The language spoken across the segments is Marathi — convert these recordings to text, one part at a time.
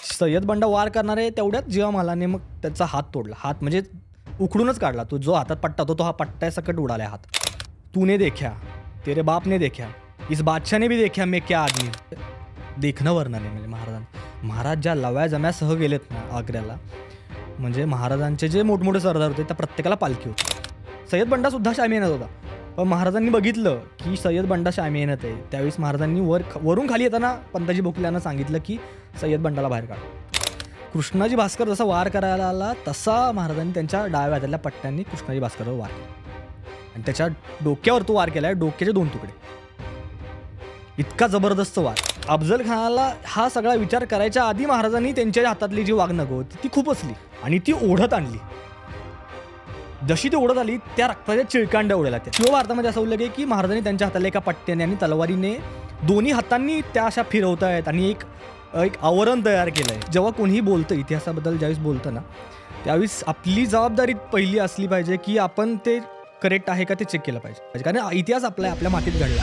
सय्यद बंडा वार करणार आहे तेवढ्यात जिवामालाने मग त्याचा हात तोडला. हात म्हणजे उखडूनच काढला. तो जो हातात पट्टा तो हा पट्ट्यासकट उडाला हात. तूने देखा, तेरे बाप ने देखा, इस बादशाह ने भी देखा मैं क्या आदमी. देखणं वर्णन आहे म्हणजे महाराज ज्या लव्या जम्यासह गेलेत ना आग्र्याला, म्हणजे महाराजांचे जे मोठमोठे सरदार होते त्या प्रत्येकाला पालखी होती. सय्यद बंडासुद्धा शामियानात होता. पण महाराजांनी बघितलं की सय्यद बंडा शामियानात आहे. त्यावेळेस महाराजांनी वरून खाली येताना पंताजी भोसलेंना सांगितलं की सय्यद बंडाला बाहेर काढ. कृष्णाजी भास्कर जसा वार करायला आला तसा महाराजांनी त्यांच्या डाव्या हातातल्या पट्ट्यांनी कृष्णाजी भास्करवर वार केला आणि त्याच्या डोक्यावर तो वार केला आहे. डोक्याचे 2 तुकडे. इतका जबरदस्त वार. अफजल खानाला हा सगळा विचार करायच्या आधी महाराजांनी त्यांच्या हातातली जी वाघनखं होती ती खूप असली आणि ती ओढत आणली. जशी ती ओढत आली त्या रक्ताच्या चिळकांड्या उडाल्या. किंवा भारतामध्ये असं उल्लेख आहे की महाराजांनी त्यांच्या हाताला एका पट्ट्याने आणि तलवारीने दोन्ही हातांनी त्या अशा फिरवत आहेत आणि एक आवरण तयार केलं आहे. जेव्हा कोणीही बोलतं इतिहासाबद्दल ज्यावेळेस बोलतं ना त्यावेळेस आपली जबाबदारी पहिली असली पाहिजे की आपण ते करेक्ट आहे का ते चेक केलं पाहिजे, कारण इतिहास आपल्या मातीत घडला.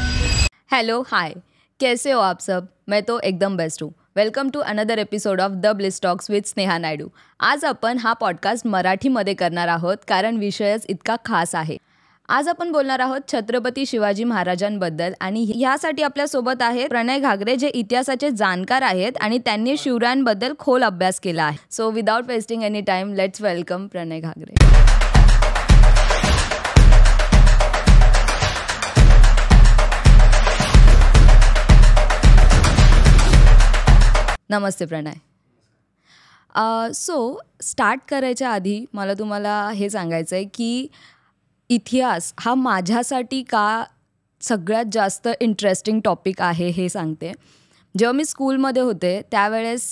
हेलो हाय, कैसे हो आप सब? मैं तो एकदम बेस्ट हूँ. Welcome to another episode of the bliss talks with Sneha Naidu. आज आपण हा पॉडकास्ट मराठीमध्ये करणार आहोत कारण विषयच इतका खास आहे. आज आपण बोलणार आहोत छत्रपती शिवाजी महाराजांबद्दल आणि ह्यासाठी आपल्यासोबत आहेत प्रणय घागरे, जे इतिहासाचे जाणकार आहेत आणि त्यांनी शिवरायांबद्दल खोल अभ्यास केला आहे. So without wasting any time let's welcome Pranay Ghagare. नमस्ते प्रणय. सो स्टार्ट करायच्या आधी मला तुम्हाला हे सांगायचं आहे की इतिहास हा माझ्यासाठी का सगळ्यात जास्त इंटरेस्टिंग टॉपिक आहे हे सांगते. जेव्हा मी स्कूलमध्ये होते त्यावेळेस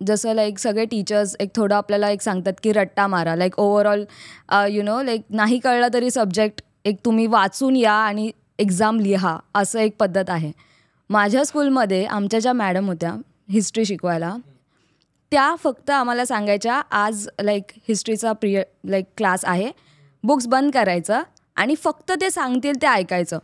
जसं लाईक सगळे टीचर्स एक थोडं आपल्याला एक सांगतात की रट्टा मारा, लाईक ओव्हरऑल लाईक नाही कळलं तरी सब्जेक्ट एक तुम्ही वाचून या आणि एक्झाम लिहा, असं एक पद्धत आहे. माझ्या स्कूलमध्ये आमच्या ज्या मॅडम होत्या हिस्ट्री शिकवायला, त्या फक्त आम्हाला सांगायच्या आज लाईक हिस्ट्रीचा लाईक क्लास आहे, बुक्स बंद करायचं आणि फक्त ते सांगतील ते ऐकायचं.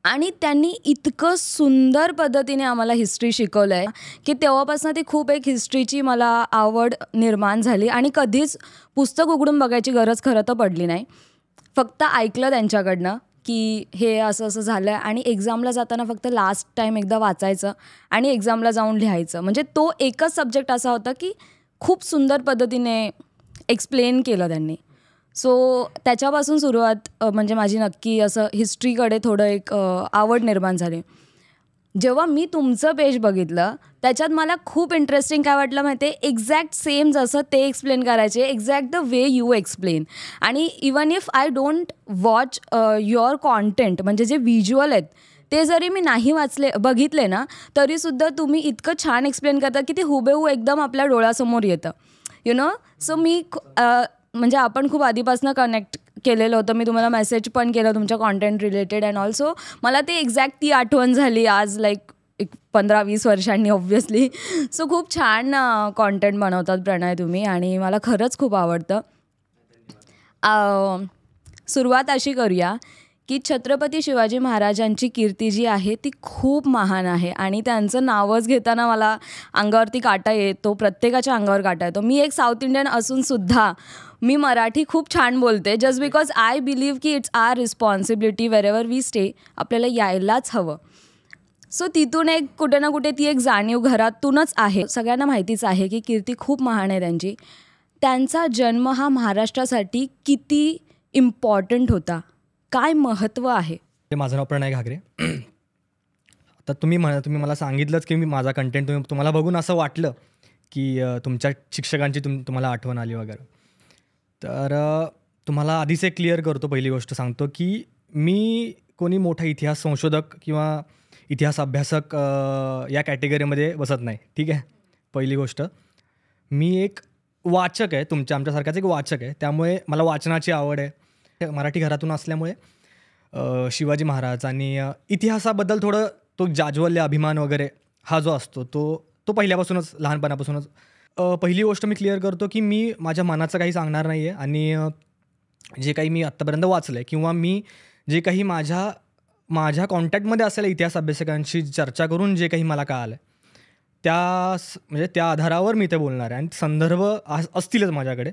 आणि त्यांनी इतकं सुंदर पद्धतीने आम्हाला हिस्ट्री शिकवलं आहे की तेव्हापासून ती खूप एक हिस्ट्रीची मला आवड निर्माण झाली आणि कधीच पुस्तक उघडून बघायची गरज खरं तर पडली नाही. फक्त ऐकलं त्यांच्याकडनं की हे असं असं झालं आहे आणि एक्झामला जाताना फक्त लास्ट टाईम एकदा वाचायचं आणि एक्झामला जाऊन लिहायचं. म्हणजे तो एकच सब्जेक्ट असा होता की खूप सुंदर पद्धतीने एक्सप्लेन केलं त्यांनी. सो त्याच्यापासून सुरुवात म्हणजे माझी नक्की असं हिस्ट्रीकडे थोडं एक आवड निर्माण झाली. जेव्हा मी तुमचं पेज बघितलं त्याच्यात मला खूप इंटरेस्टिंग काय वाटलं माहिती आहे, एक्झॅक्ट सेम जसं ते एक्सप्लेन करायचे, exact the way you explain. आणि even if I don't watch your content, म्हणजे जे व्हिज्युअल आहेत ते जरी मी नाही बघितले ना तरीसुद्धा तुम्ही इतकं छान एक्सप्लेन करता की ते हुबेहू एकदम आपल्या डोळ्यासमोर येतं. सो मी म्हणजे आपण खूप आधीपासून कनेक्ट केलेलं होतं. मी तुम्हाला मेसेज पण केलं तुमच्या कॉन्टेंट रिलेटेड अँड ऑल्सो मला ते एक्झॅक्ट ती आठवण झाली आज लाईक 15-20 वर्षांनी ऑब्व्हियसली. सो खूप छान कॉन्टेंट बनवतात प्रणय तुम्ही आणि मला खरंच खूप आवडतं. सुरुवात अशी करूया की छत्रपती शिवाजी महाराजांची कीर्ती जी आहे ती खूप महान आहे आणि त्यांचं नावच घेताना मला अंगावरती काटा येतो, प्रत्येकाच्या अंगावर काटा येतो. मी एक साऊथ इंडियन असूनसुद्धा मी मराठी खूप छान बोलते जस्ट बिकॉज आय बिलीव्ह की it's our responsibility wherever we stay, आपल्याला यायलाच हवं. सो तिथून एक कुठे ना कुठे ती एक जाणीव घरातूनच आहे. सगळ्यांना माहितीच आहे की कीर्ती खूप महान आहे त्यांची. त्यांचा जन्म हा महाराष्ट्रासाठी किती इम्पॉर्टंट होता, काय महत्त्व आहे? माझं नाव प्रणय घागरे. आता तुम्ही मला सांगितलंच की माझा कंटेंट तुम्हाला बघून असं वाटलं की तुमच्या शिक्षकांची तुम्हाला आठवण आली वगैरे. तर तुम्हाला आधीच एक क्लिअर करतो, पहिली गोष्ट सांगतो की मी कोणी मोठा इतिहास संशोधक किंवा इतिहास अभ्यासक या कॅटेगरीमध्ये बसत नाही, ठीक आहे. पहिली गोष्ट, मी एक वाचक आहे, आमच्यासारखाच एक वाचक आहे. त्यामुळे मला वाचनाची आवड आहे. मराठी घरातून असल्यामुळे शिवाजी महाराज आणि इतिहासाबद्दल थोडं तो जाज्वल्य अभिमान वगैरे हा जो असतो तो पहिल्यापासूनच लहानपणापासूनच. पहिली गोष्ट मी क्लिअर करतो की मी माझ्या मनाचं काही सांगणार नाही आहे आणि जे काही मी आत्तापर्यंत वाचलं आहे किंवा मी जे काही माझ्या कॉन्टॅक्टमध्ये असलेल्या इतिहास अभ्यासकांशी चर्चा करून जे काही मला कळालं आहे म्हणजे त्या आधारावर मी ते बोलणार आहे आणि संदर्भ असतीलच माझ्याकडे.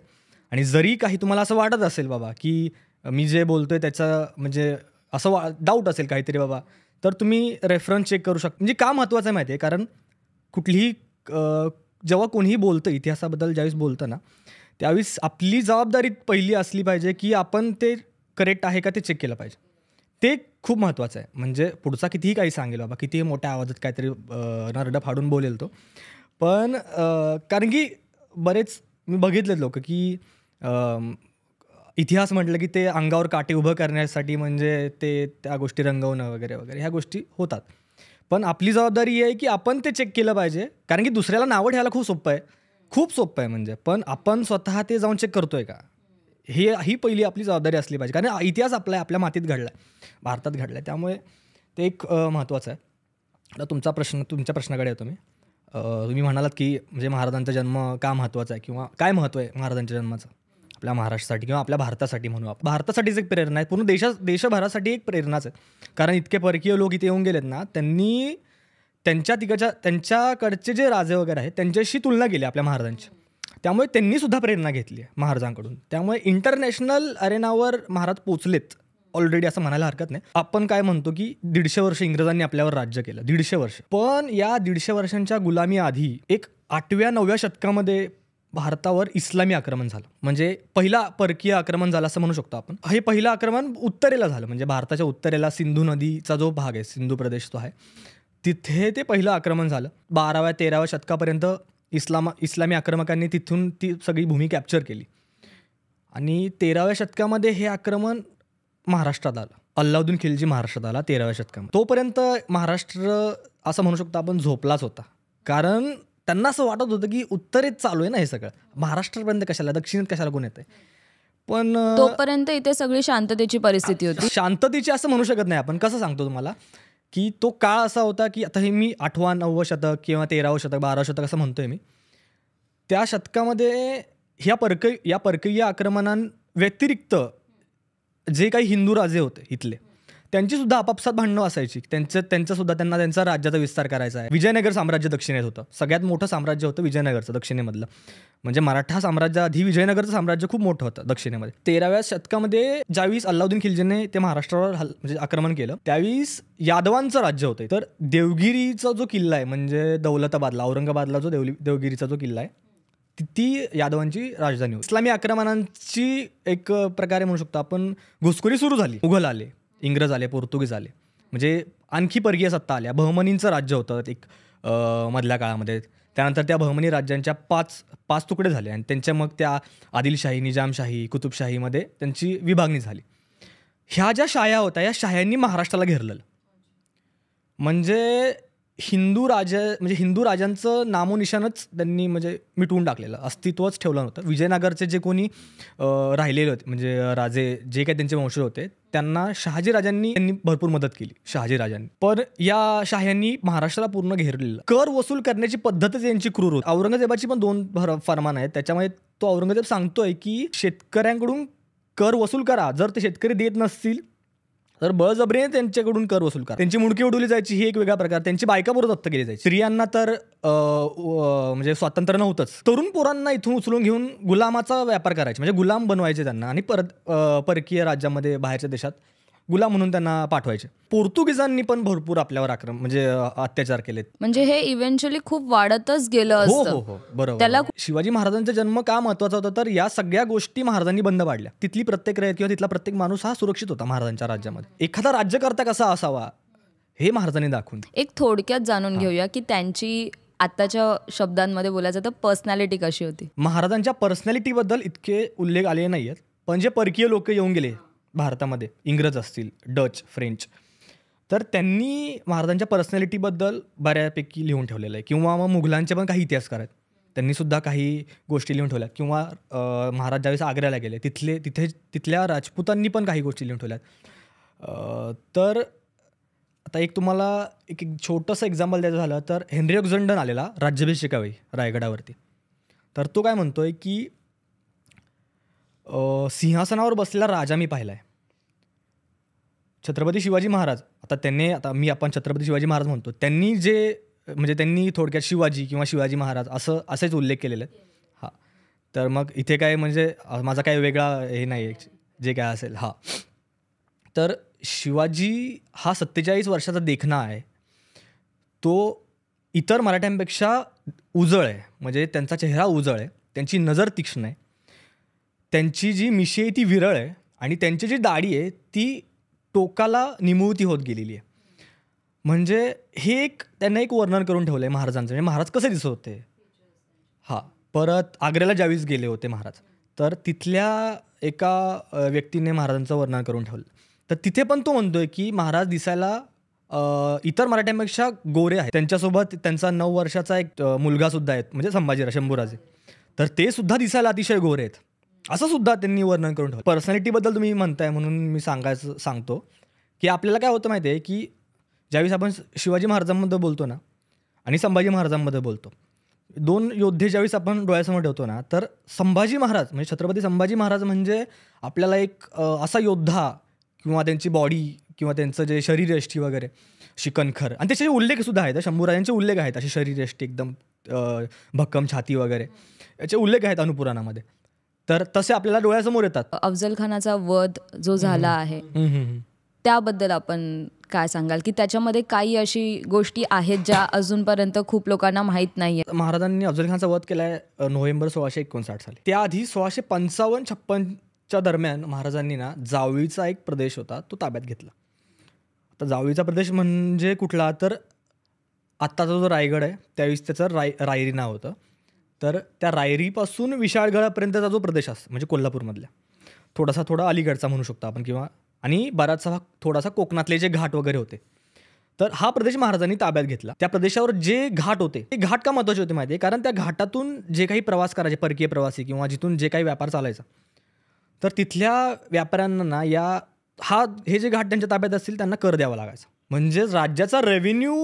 आणि जरी काही तुम्हाला असं वाटत असेल बाबा की मी जे बोलतोय त्याचं म्हणजे असं डाऊट असेल काहीतरी बाबा, तर तुम्ही रेफरन्स चेक करू शकता. म्हणजे का महत्त्वाचं आहे माहिती आहे, कारण कुठलीही जेव्हा कोणीही बोलतं इतिहासाबद्दल ज्यावेळेस बोलतं ना, त्यावेळेस आपली जबाबदारी पहिली असली पाहिजे की आपण ते करेक्ट आहे का ते चेक केलं पाहिजे. ते खूप महत्त्वाचं आहे. म्हणजे पुढचा कितीही काही सांगेल बाबा, कितीही मोठ्या आवाजात काहीतरी नरडं फाडून बोलेल तो, पण कारण की बरेच मी बघितलेत लोक की इतिहास म्हटलं की ते अंगावर काटे उभं करण्यासाठी म्हणजे ते त्या गोष्टी रंगवणं वगैरे वगैरे ह्या गोष्टी होतात. पण आपली जबाबदारी ही आहे की आपण ते चेक केलं पाहिजे, कारण की दुसऱ्याला नावं ठेवायला खूप सोपं आहे, खूप सोपं आहे म्हणजे. पण आपण स्वतः ते जाऊन चेक करतोय का, ही पहिली आपली जबाबदारी असली पाहिजे. कारण इतिहास आपल्या मातीत घडला आहे, भारतात घडला आहे, त्यामुळे ते एक महत्त्वाचं आहे. आता तुमच्या प्रश्नाकडे येतो मी. तुम्ही म्हणालात की म्हणजे महाराजांचा जन्म का महत्त्वाचा आहे किंवा काय महत्त्व आहे महाराजांच्या जन्माचं आपल्या महाराष्ट्रासाठी किंवा आपल्या भारतासाठी म्हणू आपण. भारतासाठीच एक प्रेरणा आहे, पूर्ण देशभरासाठी एक प्रेरणाच आहे. कारण इतके परकीय लोक इथे येऊन गेलेत ना, त्यांनी त्यांच्याकडचे जे राजे वगैरे आहेत त्यांच्याशी तुलना केली आपल्या महाराजांची, त्यामुळे त्यांनीसुद्धा प्रेरणा घेतली आहे महाराजांकडून. त्यामुळे इंटरनॅशनल अरेनावर महाराज पोचलेत ऑलरेडी असं म्हणायला हरकत नाही. आपण काय म्हणतो की 150 वर्ष इंग्रजांनी आपल्यावर राज्य केलं, 150 वर्ष. पण या 150 वर्षांच्या गुलामी आधी एक 8व्या-9व्या शतकामध्ये भारतावर इस्लामी आक्रमण झालं. म्हणजे पहिला परकीय आक्रमण झालं असं म्हणू शकतो आपण. हे पहिलं आक्रमण उत्तरेला झालं, म्हणजे भारताच्या उत्तरेला सिंधू नदीचा जो भाग आहे, सिंधू प्रदेश जो आहे, तिथे ते पहिलं आक्रमण झालं. 12व्या-13व्या शतकापर्यंत इस्लामी आक्रमकांनी तिथून ती सगळी भूमी कॅप्चर केली. आणि 13व्या शतकामध्ये हे आक्रमण महाराष्ट्रात आलं. अल्लाउद्दीन खिलजी महाराष्ट्रात आला 13व्या शतकामध्ये. तोपर्यंत महाराष्ट्र असं म्हणू शकतो आपण झोपलाच होता, कारण त्यांना असं वाटत होतं की उत्तरेत चालू आहे ना हे सगळं, महाराष्ट्रापर्यंत कशाला, दक्षिणेत कशाला कोण येतंय. पण तोपर्यंत इथे सगळी शांततेची परिस्थिती होती. शांततेची असं म्हणू शकत नाही आपण. कसं सांगतो तुम्हाला की तो काळ असा होता की आता हे मी 8वं 9वं शतक किंवा 13वं शतक 12वं शतक असं म्हणतोय मी, त्या शतकामध्ये या परकीय आक्रमणांव्यतिरिक्त जे काही हिंदू राजे होते इथले, त्यांची सुद्धा आपापसात भांडणं असायची. त्यांना त्यांचा राज्याचा विस्तार करायचा आहे. विजयनगर साम्राज्य दक्षिणेत होतं, सगळ्यात मोठं साम्राज्य होतं विजयनगरचं दक्षिणेमधलं. म्हणजे मराठा साम्राज्याआधी विजयनगरचं साम्राज्य खूप मोठं होतं दक्षिणेमध्ये. 13व्या शतकामध्ये ज्यावेळेस अल्लाउद्दीन खिलजीने ते महाराष्ट्रावर म्हणजे आक्रमण केलं, त्यावेळेस यादवांचं राज्य होतं. तर देवगिरीचा जो किल्ला आहे, म्हणजे दौलताबादला, औरंगाबादला जो देवगिरीचा जो किल्ला आहे, ती यादवांची राजधानी होती. इस्लामी आक्रमणांची एक प्रकारे म्हणू शकतो आपण घुसखोरी सुरू झाली. मुघल आले, इंग्रज आले, पोर्तुगीज आले, म्हणजे आणखी परकीय सत्ता आल्या. बहमनींचं राज्य होतं एक मधल्या काळामध्ये. त्यानंतर त्या बहमनी राज्यांच्या पाच तुकडे झाले आणि त्यांच्या मग त्या आदिलशाही, निजामशाही, कुतुबशाहीमध्ये त्यांची विभागणी झाली. ह्या ज्या शाह्या होत्या, या शाह्यांनी महाराष्ट्राला घेरलेलं. म्हणजे हिंदू राजांचं नामोनिशाणच त्यांनी म्हणजे मिटवून टाकलेलं, अस्तित्वच ठेवलं नव्हतं. विजयनगरचे जे कोणी राहिलेले होते, म्हणजे राजे जे काही त्यांचे वंशज होते, त्यांना त्यांनी भरपूर मदत केली, शहाजी राजांनी. पण या शाह्यांनी महाराष्ट्राला पूर्ण घेरलेलं. कर वसूल करण्याची पद्धतच यांची क्रूर होती. औरंगजेबाची पण 2 फरमान आहेत. त्याच्यामध्ये तो औरंगजेब सांगतोय की शेतकऱ्यांकडून कर वसूल करा, जर ते शेतकरी देत नसतील तर बळजबरीने त्यांच्याकडून कर वसूल करा. त्यांची मुंडकी उडवली जायची, ही एक वेगळा प्रकार. त्यांची बायका बरोबर दत्तक केली जायची. स्त्रियांना तर म्हणजे स्वातंत्र्य नव्हतंच. तरुण पोरांना इथून उचलून घेऊन गुलामाचा व्यापार करायचे, म्हणजे गुलाम बनवायचे त्यांना आणि परत परकीय राज्यामध्ये, बाहेरच्या देशात गुलाम म्हणून त्यांना पाठवायचे. पोर्तुगीजांनी पण भरपूर आपल्यावर म्हणजे अत्याचार केलेत. म्हणजे हे इव्हेंच्युअली खूप वाढतच गेलं असतं. हो बरोबर. शिवाजी महाराजांचा जन्म का महत्वाचा होता, तर या सगळ्या गोष्टी महाराजांनी बंद पाडल्या. तिथली प्रत्येक रयत किंवा तिथला प्रत्येक माणूस हा सुरक्षित होता महाराजांच्या राज्यामध्ये. एखादा राज्यकर्ता कसा असावा हे महाराजांनी दाखवून. एक थोडक्यात जाणून घेऊया की त्यांची आत्ताच्या शब्दांमध्ये बोलायचं तर पर्सनॅलिटी कशी होती. महाराजांच्या पर्सनॅलिटीबद्दल इतके उल्लेख आले नाही आहेत, पण जे परकीय लोक येऊन गेले भारतामध्ये, इंग्रज असतील, डच, फ्रेंच, तर त्यांनी महाराजांच्या पर्सनॅलिटीबद्दल बऱ्यापैकी लिहून ठेवलेलं आहे. किंवा मग मुघलांचे पण काही इतिहासकार आहेत, त्यांनी सुद्धा काही गोष्टी लिहून ठेवल्यात. किंवा महाराज ज्यावेळेस आग्र्याला गेले तिथल्या राजपुतांनी पण काही गोष्टी लिहून ठेवल्यात. तर आता एक तुम्हाला एक छोटंसं एक्झाम्पल द्यायचं झालं तर हेनरी ऑक्झंडन आलेला राज्याभिषेकावेळी रायगडावरती. तर तो काय म्हणतोय की सिंहासनावर बसलेला राजा मी पाहिला आहे. छत्रपती शिवाजी महाराज, आपण छत्रपती शिवाजी महाराज म्हणतो, त्यांनी जे म्हणजे त्यांनी थोडक्यात शिवाजी किंवा शिवाजी महाराज असेच उल्लेख केलेले आहेत. हां, तर मग इथे काय म्हणजे माझा काही वेगळा हे नाही आहे जे काय असेल. हां, तर शिवाजी हा 47 वर्षाचा देखणा आहे. तो इतर मराठ्यांपेक्षा उजळ आहे, म्हणजे त्यांचा चेहरा उजळ आहे, त्यांची नजर तीक्ष्ण आहे, त्यांची जी मिशी आहे ती विरळ आहे आणि त्यांची जी दाढी आहे ती टोकाला निमुळती होत गेलेली आहे. म्हणजे हे एक त्यांना एक वर्णन करून ठेवलं आहे महाराजांचं, म्हणजे महाराज कसे दिसत होते. हां, परत आग्र्याला ज्यावेळेस गेले होते महाराज, तर तिथल्या एका व्यक्तीने महाराजांचं वर्णन करून ठेवलं. तर तिथे पण तो म्हणतोय की महाराज दिसायला इतर मराठ्यांपेक्षा गोरे आहेत. त्यांच्यासोबत त्यांचा 9 वर्षाचा एक मुलगासुद्धा आहे, म्हणजे संभाजीराव शंभूराजे, तर ते सुद्धा दिसायला अतिशय गोरे आहेत, असं सुद्धा त्यांनी वर्णन करून ठेवलं. पर्सनॅलिटीबद्दल तुम्ही म्हणताय म्हणून मी सांगतो की आपल्याला काय होतं माहिती आहे की ज्यावेळेस आपण शिवाजी महाराजांबद्दल बोलतो ना आणि संभाजी महाराजांबद्दल बोलतो, 2 योद्धे ज्यावेळेस आपण डोळ्यासमोर ठेवतो ना, तर संभाजी महाराज म्हणजे छत्रपती संभाजी महाराज म्हणजे आपल्याला एक असा योद्धा किंवा त्यांची बॉडी किंवा त्यांचं जे शरीरयष्टी वगैरे शिकनखर, आणि त्याचे उल्लेखसुद्धा आहेत. शंभूराजांचे उल्लेख आहेत अशी शरीरयष्टी एकदम भक्कम छाती वगैरे याचे उल्लेख आहेत अनुपुराणामध्ये. तर तसे आपल्याला डोळ्यासमोर येतात. अफजल खानाचा वध जो झाला आहे त्याबद्दल आपण काय सांगाल, की त्याच्यामध्ये काही अशी गोष्टी आहेत ज्या अजूनपर्यंत खूप लोकांना माहीत नाही आहेत? महाराजांनी अफजल खानचा वध केला आहे नोव्हेंबर 1659 साली. त्याआधी 1655-56च्या दरम्यान महाराजांनी ना जावळीचा एक प्रदेश होता तो ताब्यात घेतला. आता जावळीचा प्रदेश म्हणजे कुठला, तर आत्ताचा जो रायगड आहे त्यावेळेस त्याचं रायरी नाव होतं. तर त्या रायरीपासून विशाळगडापर्यंतचा जो प्रदेश असतो म्हणजे कोल्हापूरमधल्या थोडा अलीगडचा म्हणू शकतो आपण, किंवा आणि बराचसा भाग थोडासा कोकणातले जे घाट वगैरे होते, तर हा प्रदेश महाराजांनी ताब्यात घेतला. त्या प्रदेशावर जे घाट होते ते घाट का महत्त्वाचे होते माहिती आहे, कारण त्या घाटातून जे काही प्रवास करायचे परकीय प्रवासी किंवा जिथून जे काही व्यापार चालायचा, तर तिथल्या व्यापाऱ्यांना ना हे जे घाट त्यांच्या ताब्यात असतील त्यांना कर द्यावा लागायचा. म्हणजेच राज्याचा रेव्हेन्यू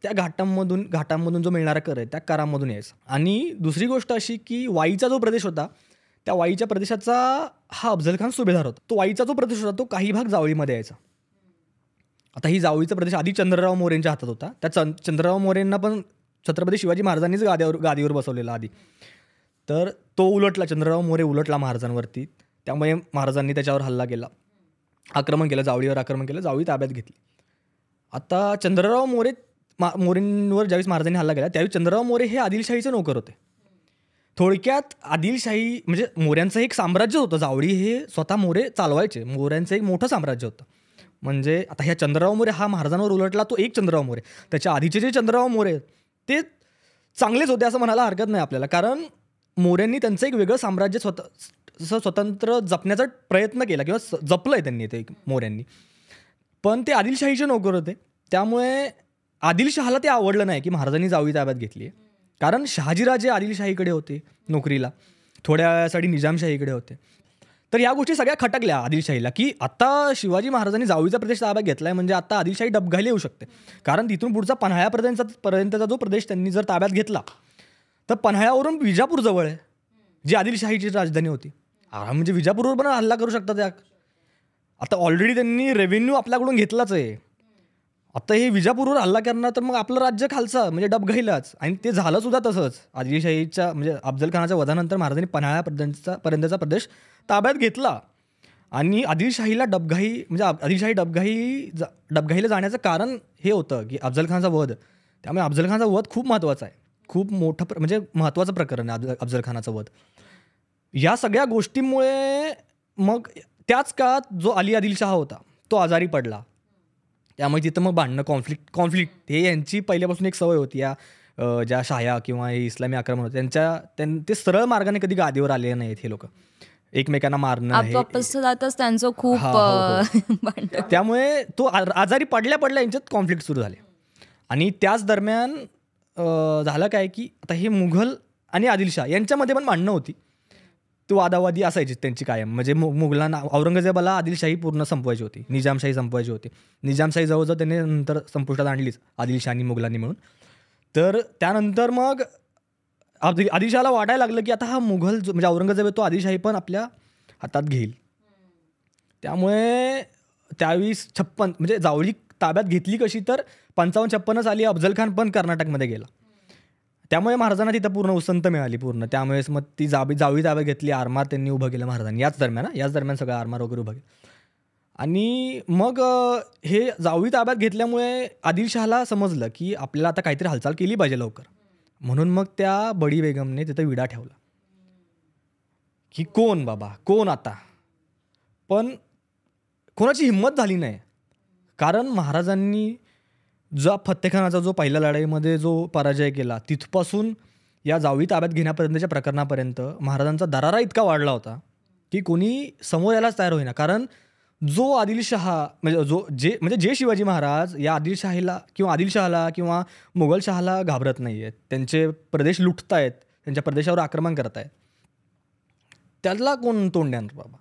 त्या घाटांमधून जो मिळणारा कर आहे त्या करामधून यायचा. आणि दुसरी गोष्ट अशी की वाईचा जो प्रदेश होता, त्या वाईच्या प्रदेशाचा हा अफजल खान सुभेदार होता. तो वाईचा जो प्रदेश होता तो काही भाग जावळीमध्ये यायचा. आता ही जावळीचा प्रदेश आधी चंद्रराव मोरेंच्या हातात होता. त्या चंद्रराव मोरेंना पण छत्रपती शिवाजी महाराजांनीच गादीवर बसवलेला आधी. तर तो उलटला, चंद्रराव मोरे उलटला महाराजांवरती, त्यामुळे महाराजांनी त्याच्यावर हल्ला केला, जावळीवर आक्रमण केलं, जावळी ताब्यात घेतली. आता चंद्रराव मोरेंवर ज्यावेळेस महाराजांनी हल्ला केला त्यावेळी चंद्रराव मोरे हे आदिलशाहीचे नोकर होते. थोडक्यात आदिलशाही म्हणजे मोऱ्यांचं एक साम्राज्य होतं. जावळी हे स्वतः मोरे चालवायचे, मोऱ्यांचं एक मोठं साम्राज्य होतं. म्हणजे आता ह्या चंद्रराव मोरे हा महाराजांवर उलटला तो एक चंद्रराव मोरे. त्याच्या आधीचे जे चंद्रराव मोरे ते चांगलेच होते असं म्हणायला हरकत नाही आपल्याला, कारण मोऱ्यांनी त्यांचं एक वेगळं साम्राज्य स्वतंत्र जपण्याचा प्रयत्न केला किंवा जपलं आहे त्यांनी ते मोऱ्यांनी. पण ते आदिलशाहीचे नोकर होते, त्यामुळे आदिलशहाला ते आवडलं नाही की महाराजांनी जावळी ताब्यात घेतली आहे. कारण शहाजीराजे आदिलशाहीकडे होते नोकरीला, थोड्या वेळासाठी निजामशाहीकडे होते. तर या गोष्टी सगळ्या खटकल्या आदिलशाहीला की आता शिवाजी महाराजांनी जावळीचा प्रदेश ताब्यात घेतला आहे म्हणजे आता आदिलशाही डबघाईला येऊ शकते. कारण तिथून पुढचा पन्हाळ्यापर्यंतचा जो प्रदेश त्यांनी जर ताब्यात घेतला तर पन्हाळ्यावरून विजापूर जवळ आहे, जी आदिलशाहीची राजधानी होती. म्हणजे विजापूरवर पण हल्ला करू शकतात त्या. आता ऑलरेडी त्यांनी रेव्हेन्यू आपल्याकडून घेतलाच आहे, आता हे विजापूरवर हल्ला करणार तर मग आपलं राज्य खालचा म्हणजे डबघाईलाच. आणि ते झालं सुद्धा तसंच. आदिलशाहीच्या म्हणजे अफजल खानाच्या वधानंतर महाराजांनी पन्हाळ्यापर्यंतचा प्रदेश ताब्यात घेतला आणि आदिलशाहीला डबघाईला जाण्याचं कारण हे होतं की अफजल खानचा वध. त्यामुळे अफजल खानचा वध खूप महत्त्वाचा आहे, खूप मोठं म्हणजे महत्त्वाचं प्रकरण आहे अफजल खानाचा वध. या सगळ्या गोष्टींमुळे मग त्याच काळात जो अली आदिलशाह होता तो आजारी पडला. त्यामुळे तिथं मग भांडणं, कॉन्फ्लिक्ट हे यांची पहिल्यापासून एक सवय होती. या ज्या शाह्या किंवा हे इस्लामी आक्रमण होते ते सरळ मार्गाने कधी गादीवर आले नाहीत. हे लोक एकमेकांना मारणं त्यांचं खूप त्यामुळे तो आजारी पडल्या यांच्यात कॉन्फ्लिक्ट सुरू झाले. आणि त्याच दरम्यान झालं काय की आता हे मुघल आणि आदिलशाह यांच्यामध्ये पण भांडणं होती. ती वादावादी असायची त्यांची कायम. म्हणजे मुघलांना, औरंगजेबाला आदिलशाही पूर्ण संपवायची होती, निजामशाही संपवायची होती. निजामशाही जवळजवळ त्यांनी नंतर संपुष्टात आणलीच आदिलशाही मुघलांनी मिळून. तर त्यानंतर मग आदिलशहाला वाटायला लागलं की आता हा मुघल म्हणजे औरंगजेब तो आदिलशाही पण आपल्या हातात घेईल. त्यामुळे 2356 म्हणजे जावळी ताब्यात घेतली कशी तर 55-56 साली अफजल खान पण कर्नाटकमध्ये गेला. त्यामुळे महाराजांना तिथं पूर्ण उसंत मिळाली पूर्ण. त्यामुळेच मग ती जावी ताब्यात घेतली, आरमार त्यांनी उभं केलं महाराजांनी. याच दरम्यान सगळं आरमार वगैरे उभं केलं. आणि मग हे जावी ताब्यात घेतल्यामुळे आदिलशहाला समजलं की आपल्याला आता काहीतरी हालचाल केली पाहिजे लवकर. म्हणून मग त्या बडी बेगमने तिथं विडा ठेवला की कोण बाबा, कोण आता. पण कोणाची हिंमत झाली नाही. कारण महाराजांनी जो फत्तेखानाचा जो पहिल्या लढाईमध्ये जो पराजय केला, तिथपासून या जावी ताब्यात घेण्यापर्यंतच्या प्रकरणापर्यंत महाराजांचा दरारा इतका वाढला होता की कोणी समोर यायलाच तयार होईना. कारण जो आदिलशहा म्हणजे जे शिवाजी महाराज या आदिलशहाला किंवा मोगलशहाला घाबरत नाही आहेत, त्यांचे प्रदेश लुटतायत, त्यांच्या प्रदेशावर आक्रमण करतायत, त्याला कोण तोंड देणार बाबा.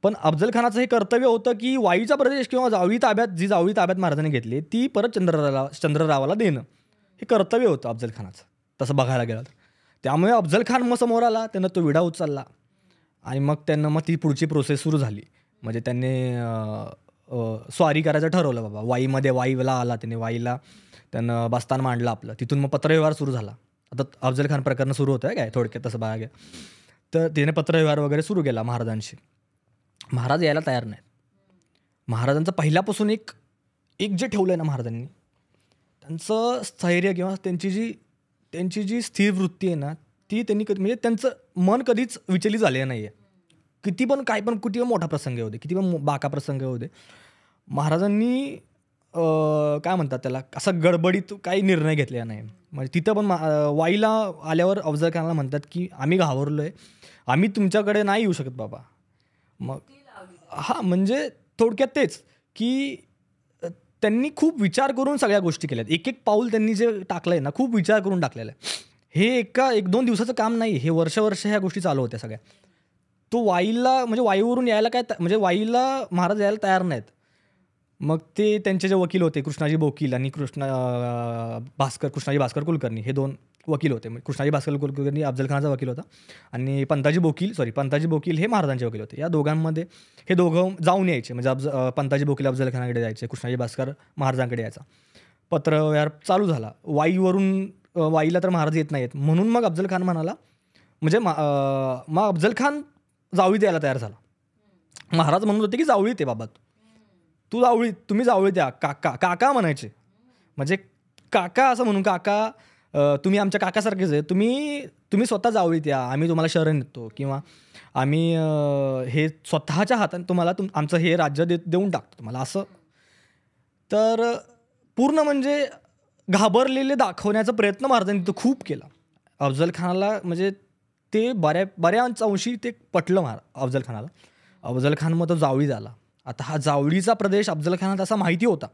पण अफजल खानाचं हे कर्तव्य होतं की वाईचा प्रदेश किंवा जावी ताब्यात महाराजांनी घेतली ती परत चंद्ररावाला देणं, हे कर्तव्य होतं अफजल खानाचं तसं बघायला गेलं तर. त्यामुळे अफजल खान मग समोर आला, त्यानं तो विडा उचलला आणि मग ती पुढची प्रोसेस सुरू झाली. म्हणजे त्यांनी स्वारी करायचं ठरवलं बाबा. वाईला आला, त्यानं बस्तान मांडलं आपलं. तिथून मग पत्रव्यवहार सुरू झाला. आता अफजल खान प्रकरण सुरू होतं काय थोडक्यात तसं बघायला. तर त्याने पत्रव्यवहार वगैरे सुरू केला महाराजांशी. महाराज यायला तयार नाहीत. महाराजांचं पहिल्यापासून एक जे ठेवलं आहे ना महाराजांनी, त्यांचं स्थैर्य किंवा त्यांची जी स्थिर वृत्ती आहे ना, ती त्यांनी म्हणजे त्यांचं मन कधीच विचलित झालेलं नाही आहे. किती पण मोठा प्रसंग होते, किती पण बाका प्रसंग होते, महाराजांनी काय म्हणतात त्याला, असं गडबडीत काही निर्णय घेतलेला नाही. म्हणजे तिथं पण वाईला आल्यावर अफजल खानाला म्हणतात की आम्ही घाबरलो आहे, आम्ही तुमच्याकडे नाही येऊ शकत बाबा. मग म्हणजे थोडक्यात तेच की त्यांनी खूप विचार करून सगळ्या गोष्टी केल्यात. एक पाऊल त्यांनी जे टाकलं आहे ना, खूप विचार करून टाकलेलं आहे. हे 1-2 दिवसाचं काम नाही, हे वर्ष ह्या गोष्टी चालू होत्या सगळ्या. तो वाईवरून यायला वाईला महाराज यायला तयार नाहीत. मग ते त्यांचे जे वकील होते कृष्णाजी बोकील आणि कृष्णाजी भास्कर कुलकर्णी, हे 2 वकील होते. कृष्णाजी भास्कर कुलकर्णी अफजल खानाचा वकील होता आणि पंताजी बोकील हे महाराजांचे वकील होते. या दोघांमध्ये हे दोघं जाऊन यायचे. म्हणजे पंताजी बोकील अफजल खानाकडे जायचे, कृष्णाजी भास्कर महाराजांकडे यायचा. पत्रव्यवहार चालू झाला. वाईला तर महाराज येत नाहीत, म्हणून मग अफजल खान म्हणाला, म्हणजे मग अफजल खान जावळीत यायला तयार झाला. महाराज म्हणत होते की जावळीत आहे बाबा, तुम्ही जावळीत या, काका म्हणायचे. म्हणजे काका असं म्हणून, काका तुम्ही आमच्या काकासारखेच आहे, तुम्ही स्वतः जावळीत या, आम्ही तुम्हाला शरण देतो किंवा आम्ही हे स्वतःच्या हाताने तुम्हाला आमचं हे राज्य देऊन टाकतो तुम्हाला असं. तर पूर्ण म्हणजे घाबरलेले दाखवण्याचा प्रयत्न महाराजांनी तिथं खूप केला. अफजल खानाला म्हणजे ते बऱ्याच अंशी ते पटलं अफजल खानाला. अफजल खान मग तो जावळी झाला. आता हा जावळीचा प्रदेश अफजल खानात असा माहिती होता,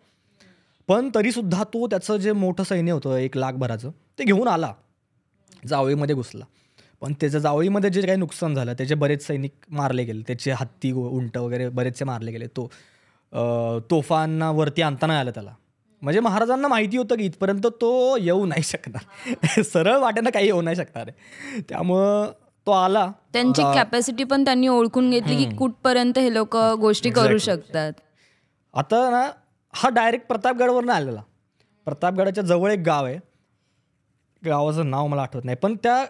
पण तरीसुद्धा तो त्याचं जे मोठं सैन्य होतं 1,00,000 भराचं, ते घेऊन आला, जावळीमध्ये घुसला. पण त्याचं जावळीमध्ये जे काही नुकसान झालं, त्याचे बरेच सैनिक मारले गेले, त्याचे हत्ती उंट वगैरे बरेचसे मारले गेले. तोफांना वरती आणता नाही आलं त्याला. म्हणजे महाराजांना माहिती होतं की इथपर्यंत तो येऊ नाही शकणार, सरळ वाटेनं काही येऊ नाही शकणार आहे. त्यामुळं तो आला. त्यांची कॅपॅसिटी पण त्यांनी ओळखून घेतली की कुठपर्यंत हे लोक गोष्टी करू शकतात. आता ना हा डायरेक्ट प्रतापगडवरून आलेला. प्रतापगडाच्या जवळ एक गाव आहे, गावाचं नाव मला आठवत नाही, पण त्या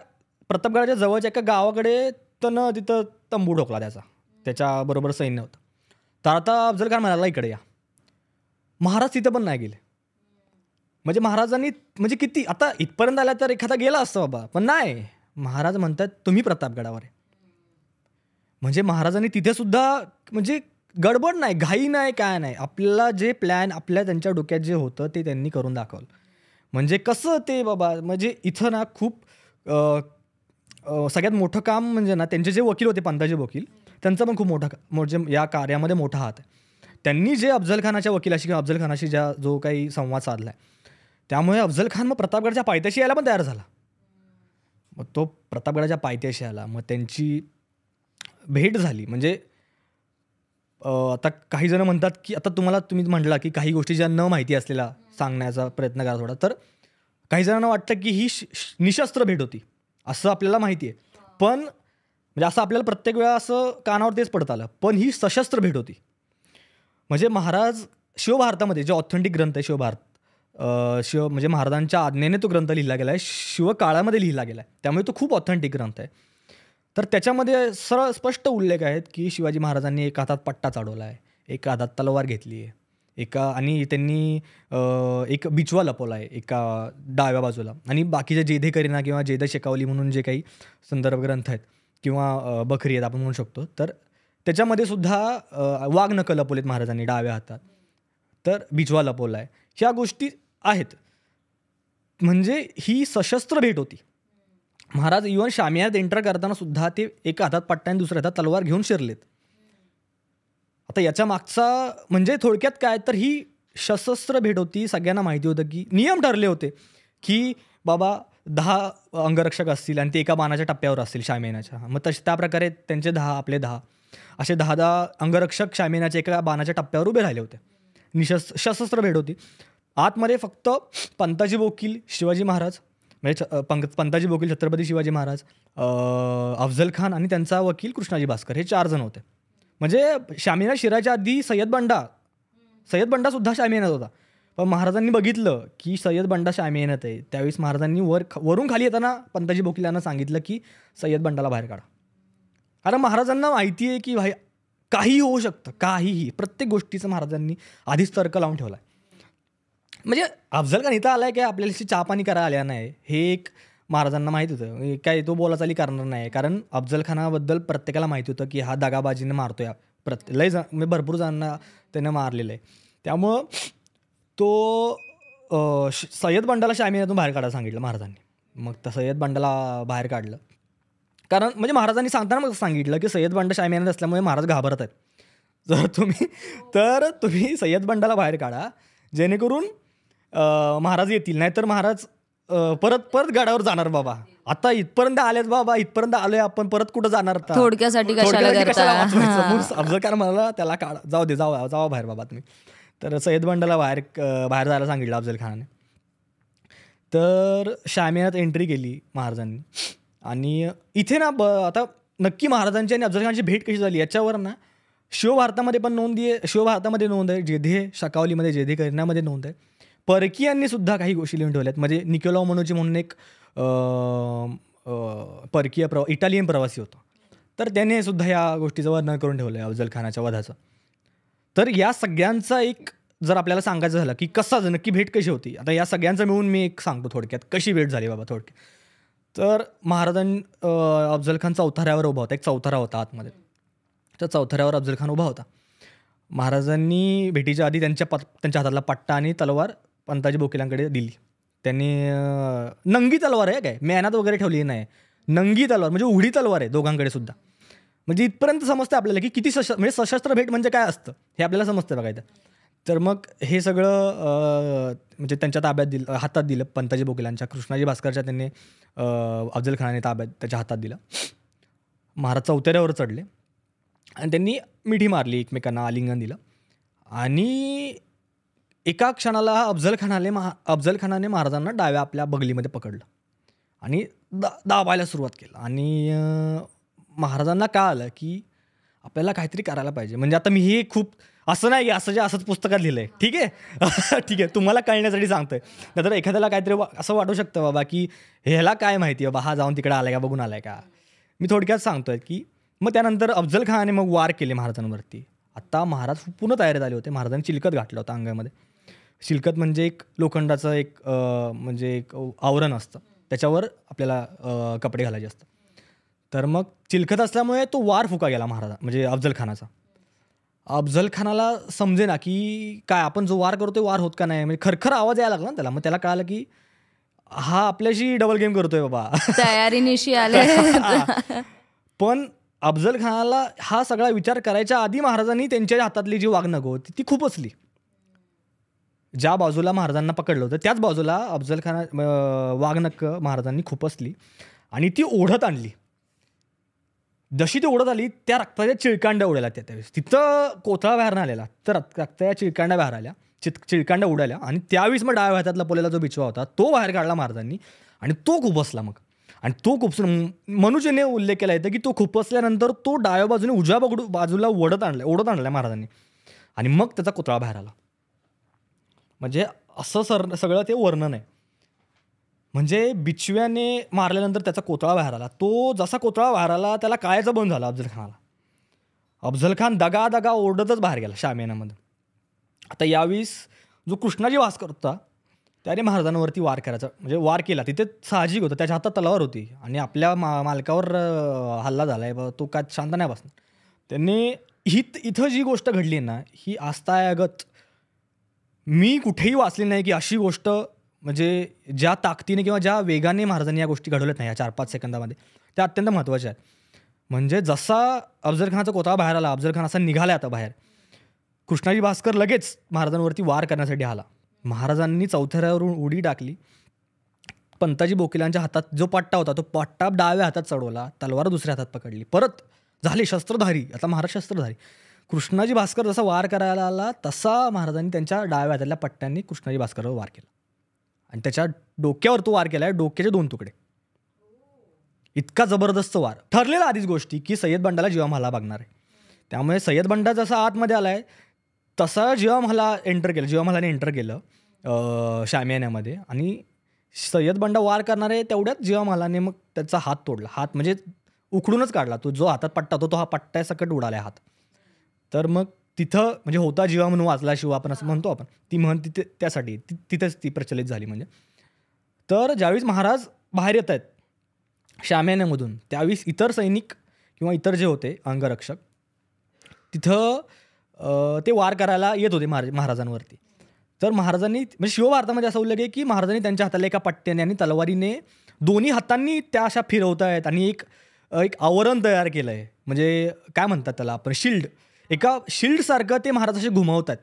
प्रतापगडाच्या जवळच्या एका गावाकडे तिथं तंबू ठोकला त्याच्याबरोबर सैन्य होतं. तर आता अफजल खान म्हणाला इकडे या. महाराज तिथं पण नाही गेले. म्हणजे महाराजांनी म्हणजे किती आता इथपर्यंत आला तर एखादा गेला असतं बाबा, पण नाही, महाराज म्हणतात तुम्ही प्रतापगडावर आहे. म्हणजे महाराजांनी तिथे सुद्धा म्हणजे गडबड नाही, घाई नाही, काय नाही, आपल्याला जे प्लॅन त्यांच्या डोक्यात जे होतं ते त्यांनी करून दाखवलं. म्हणजे कसं ते बाबा, म्हणजे इथं ना खूप सगळ्यात मोठं काम म्हणजे ना त्यांचे जे वकील होते पंताजी वकील, त्यांचा पण खूप म्हणजे या कार्यामध्ये मोठा हात आहे. त्यांनी जे अफजल खानाच्या वकिलाशी किंवा अफजल खानाशी जो काही संवाद साधला आहे, त्यामुळे अफजल खान मग प्रतापगडच्या पायथ्याशी यायला पण तयार झाला. मग तो प्रतापगडाच्या पायथ्याशी आला, मग त्यांची भेट झाली. म्हणजे आता काही जण म्हणतात की आता तुम्ही म्हटला की काही गोष्टी ज्या न माहिती असलेल्या सांगण्याचा प्रयत्न करा थोडा, तर काही जणांना वाटतं की ही निशस्त्र भेट होती असं आपल्याला माहिती आहे. पण म्हणजे असं आपल्याला प्रत्येक वेळा असं कानावर तेच पडत आलं, पण ही सशस्त्र भेट होती. म्हणजे महाराज शिवभारतामध्ये जे ऑथेंटिक ग्रंथ आहे शिवभारत, शिव म्हणजे महाराजांच्या आज्ञेने तो ग्रंथ लिहिला गेला आहे, शिवकाळामध्ये लिहिला गेला आहे, त्यामुळे तो खूप ऑथेंटिक ग्रंथ आहे. तर त्याच्यामध्ये सरळ स्पष्ट उल्लेख आहेत की शिवाजी महाराजांनी एका हातात पट्टा चाढवला आहे, एका हातात तलवार घेतली आहे, आणि त्यांनी एक बिचवा लपवला आहे एका डाव्या बाजूला, आणि बाकीचे जेधे करीना किंवा जेधे शेकावली म्हणून जे काही संदर्भ ग्रंथ आहेत किंवा बखरी आहेत आपण म्हणू शकतो, तर त्याच्यामध्ये सुद्धा वाघ नखं लपवलेत महाराजांनी डाव्या हातात, तर बिचवा लपवला आहे. ह्या गोष्टी आहेत. म्हणजे ही सशस्त्र भेट होती. महाराज इव्हन शामियात एंटर करताना सुद्धा ते एका हातात पट्टा आणि दुसऱ्या हातात तलवार घेऊन शिरलेत. आता याच्या मागचा म्हणजे थोडक्यात काय, तर ही सशस्त्र भेट होती. सगळ्यांना माहिती होतं की नियम ठरले होते की बाबा 10 अंगरक्षक असतील आणि ते एका बाणाच्या टप्प्यावर असतील शामियानाच्या. मग त्या प्रकारे त्यांचे 10 आपले 10 असे 10 अंगरक्षक शामियानाच्या एका बाणाच्या टप्प्यावर उभे राहिले होते. सशस्त्र भेट होती. आतमध्ये फक्त पंताजी वकील शिवाजी महाराज, म्हणजे पंताजी वकील छत्रपती शिवाजी महाराज, अफजल खान आणि त्यांचा वकील कृष्णाजी भास्कर, हे 4 जण होते. म्हणजे शामियाना शिरायच्या आधी सय्यद बंडा सुद्धा शामियानात होता. पण महाराजांनी बघितलं की सय्यद बंडा शामियानात आहे, त्यावेळेस महाराजांनी वरून खाली येताना पंताजी वकिलांना सांगितलं की सय्यद बंडाला बाहेर काढा. कारण महाराजांना माहिती आहे की भाई काहीही होऊ शकतं, काहीही, प्रत्येक गोष्टीचं महाराजांनी आधीच तर्क लावून ठेवला आहे. म्हणजे अफजल खान इथं आलाय काय आपल्याला चहा पाणी करायला आल्या नाही, हे एक महाराजांना माहीत होतं. काय तो बोलाचाली करणार नाही, कारण अफजल खानाबद्दल प्रत्येकाला माहिती होतं की हा दगाबाजीने मारतोय. म्हणजे भरपूर जणांना त्यानं मारलेलं आहे. त्यामुळं तो सय्यद बंडाला शामियानातून बाहेर काढायला सांगितलं महाराजांनी. मग त्या सय्यद बंडाला बाहेर काढलं. कारण म्हणजे महाराजांनी सांगताना मग सांगितलं की सय्यद बंडा शामियानात असल्यामुळे महाराज घाबरत आहेत. तर तुम्ही सय्यद बंडाला बाहेर काढा, जेणेकरून महाराज येतील. नाहीतर महाराज परत गडावर जाणार. बाबा आता इथपर्यंत आलेत, बाबा इथपर्यंत आलोय आपण, परत कुठं जाणार? थोडक्यासाठी कशाला अफजल खान म्हणाला त्याला काढा, जाऊ दे, जावा बाहेर बाबा तुम्ही. तर सय्यद बंडाला बाहेर जायला सांगितलं अफजल खानाने. तर शामियानात एंट्री केली महाराजांनी. आणि इथे ना आता नक्की महाराजांची आणि अफजल खानची भेट कशी झाली याच्यावर ना शिवभारतामध्ये नोंद आहे, जेधे शकावलीमध्ये, जेधे करीनामध्ये नोंद आहे. परकीयांनी सुद्धा काही गोष्टी लिहून ठेवल्यात. म्हणजे निकोलाओ मनुची म्हणून एक परकीय इटालियन प्रवासी होता, तर त्याने सुद्धा या गोष्टीचं वर्णन करून ठेवलं आहे अफजल खानाच्या वधाचं. तर या सगळ्यांचा एक जर आपल्याला सांगायचं झालं की नक्की भेट कशी होती, आता या सगळ्यांचं मिळून मी एक सांगतो थोडक्यात कशी भेट झाली बाबा थोडक्यात. तर अफजल खान चौथऱ्यावर उभा होता. एक चौथरा होता आतमध्ये, त्या चौथऱ्यावर अफजल खान उभा होता. महाराजांनी भेटीच्या आधी त्यांच्या हातातला पट्टा आणि तलवार पंताजी वकिलांकडे दिली. त्यांनी नंगी तलवार आहे, काय मेहनत वगैरे ठेवली नाही, नंगी तलवार म्हणजे उघडी तलवार आहे दोघांकडे सुद्धा. म्हणजे इथपर्यंत समजतं आपल्याला की किती म्हणजे सशस्त्र भेट म्हणजे काय असतं हे आपल्याला समजतं बघायचं. तर मग हे सगळं म्हणजे त्यांच्या ताब्यात हातात दिलं पंताजी वकिलांच्या. कृष्णाजी भास्करच्या त्यांनी अफजल खानाने त्याच्या हातात दिलं. महाराज चौथऱ्यावर चढले आणि त्यांनी मिठी मारली एकमेकांना, आलिंगन दिलं. आणि एका क्षणाला अफजल खानाने महाराजांना डाव्या आपल्या बगलीमध्ये पकडलं आणि दाबायला सुरुवात केलं. आणि महाराजांना कळालं की आपल्याला काहीतरी करायला पाहिजे. म्हणजे आता मी हे खूप असं नाही की असंच पुस्तकात लिहिलं आहे, ठीक आहे ठीक आहे, तुम्हाला कळण्यासाठी सांगतोय. नाहीतर एखाद्याला काहीतरी असं वाटू शकतं बाबा की ह्याला काय माहिती बाबा, हा जाऊन तिकडे आलाय का, बघून आलाय का. मी थोडक्यात सांगतोय की मग त्यानंतर अफजल खानाने मग वार केले महाराजांवरती. आता महाराज पूर्ण तयारी झाले होते. महाराजांनी चिलकत घातलं होतं अंगामध्ये. चिलकत म्हणजे एक लोखंडाचं एक आवरण असतं, त्याच्यावर आपल्याला कपडे घालायचे असतात. तर मग चिलखत असल्यामुळे तो वार फुका गेला म्हणजे अफजल खानाचा. अफजल खानाला समजे ना की काय आपण जो वार करतोय वार होत का नाही, म्हणजे खरखर आवाज यायला लागला ना त्याला. मग त्याला कळालं की हा आपल्याशी डबल गेम करतोय बाबा, तयारीनिशी आले. पण अफजल खानाला हा सगळा विचार करायच्या आधी महाराजांनी त्यांच्या हातातली जी वाघनखं होती ती खुपसली. ज्या बाजूला महाराजांना पकडलं होतं त्याच बाजूला अफजल खाना वाघनखं महाराजांनी खुपसली आणि ती ओढत आणली. जशी ती ओढत आली त्या रक्ताच्या चिळकांड्या उडाल्या. त्यावेळेस तिथं कोथळा बाहेर आलेला, तर रक्ताच्या चिळकांड्या बाहेर आल्या, चिळकांड्या उडाल्या. आणि त्यावेळेस मग डाव्या हातातला लपवलेला जो बिचवा होता तो बाहेर काढला महाराजांनी आणि तो खुपसला. मग आणि तो खुपसून मनुष्यने उल्लेख केला येतं की तो खुपसल्यानंतर तो डाव्या बाजूने उजव्या बाजूला ओढत आणला महाराजांनी आणि मग त्याचा कोथळा बाहेर आला. म्हणजे असं सगळं ते वर्णन आहे. म्हणजे बिचव्याने मारल्यानंतर त्याचा कोतळा बाहेर आला. तो जसा कोतळा बाहेर आला त्याला कायचं बंद झालं अफजल खानाला. अफजल खान दगा दगा ओरडतच बाहेर गेला शामियानामध्ये. आता यावेळेस जो कृष्णाजी भास्कर होता त्याने महाराजांवरती वार करायचा म्हणजे वार केला. तिथे साहजिक होतं, त्याच्या हातात तलवार होती आणि आपल्या मालकावर हल्ला झाला आहे, तो काय शांत नाही बसणार. त्यांनी इथं जी गोष्ट घडली ना ही आस्थायागत मी कुठेही वाचली नाही की अशी गोष्ट म्हणजे ज्या ताकदीने किंवा ज्या वेगाने महाराजांनी या गोष्टी घडवल्यात नाही या 4-5 सेकंदामध्ये त्या अत्यंत महत्त्वाच्या आहेत. म्हणजे जसा अफजल खानाचा कोतळा बाहेर आला, अफजल खान असा निघाला आता बाहेर, कृष्णाजी भास्कर लगेच महाराजांवरती वार करण्यासाठी आला. महाराजांनी चौथऱ्यावरून उडी टाकली. पंताजी बोकिलांच्या हातात जो पट्टा होता तो पट्टा डाव्या हातात चढवला, तलवार दुसऱ्या हातात पकडली, परत झाले शस्त्रधारी. आता महाराज शस्त्रधारी. कृष्णाजी भास्कर जसा वार करायला आला तसा महाराजांनी त्यांच्या डाव्या हातातल्या पट्ट्यांनी कृष्णाजी भास्करवर वार केला आणि त्याच्या डोक्यावर तो वार केला आहे, डोक्याचे 2 तुकडे. इतका जबरदस्त वार. ठरलेला आधीच गोष्टी की सय्यद बंडाला जीवामहाला बघणार आहे. त्यामुळे सय्यद बंडा जसा आतमध्ये आला आहे तसा जीवामहालाने एंटर केलं शामियान्यामध्ये आणि सय्यद बंडा वार करणार आहे तेवढ्यात जीवामहालाने मग त्याचा हात तोडला. हात म्हणजे उखडूनच काढला. तो जो हातात पट्टा होता तो हा पट्ट्यासकट उडाला हात. तर मग तिथं म्हणजे होता जीवा म्हणून वाचला शिवा आपण असं म्हणतो आपण, ती म्हण तिथे त्यासाठी तिथेच ती प्रचलित झाली. म्हणजे तर ज्यावेळेस महाराज बाहेर येत आहेत शामियान्यामधून त्यावेळेस इतर सैनिक किंवा इतर जे होते अंगरक्षक तिथं ते वार करायला येत होते महाराजांवरती. तर महाराजांनी म्हणजे शिवभारतामध्ये असा उल्लेख आहे की महाराजांनी त्यांच्या हाताला एका पट्ट्याने आणि तलवारीने दोन्ही हातांनी त्या अशा फिरवत आहेत आणि एक आवरण तयार केलं आहे. म्हणजे काय म्हणतात त्याला आपण, शिल्ड. एका शिल्डसारखं ते महाराज असे घुमवत आहेत.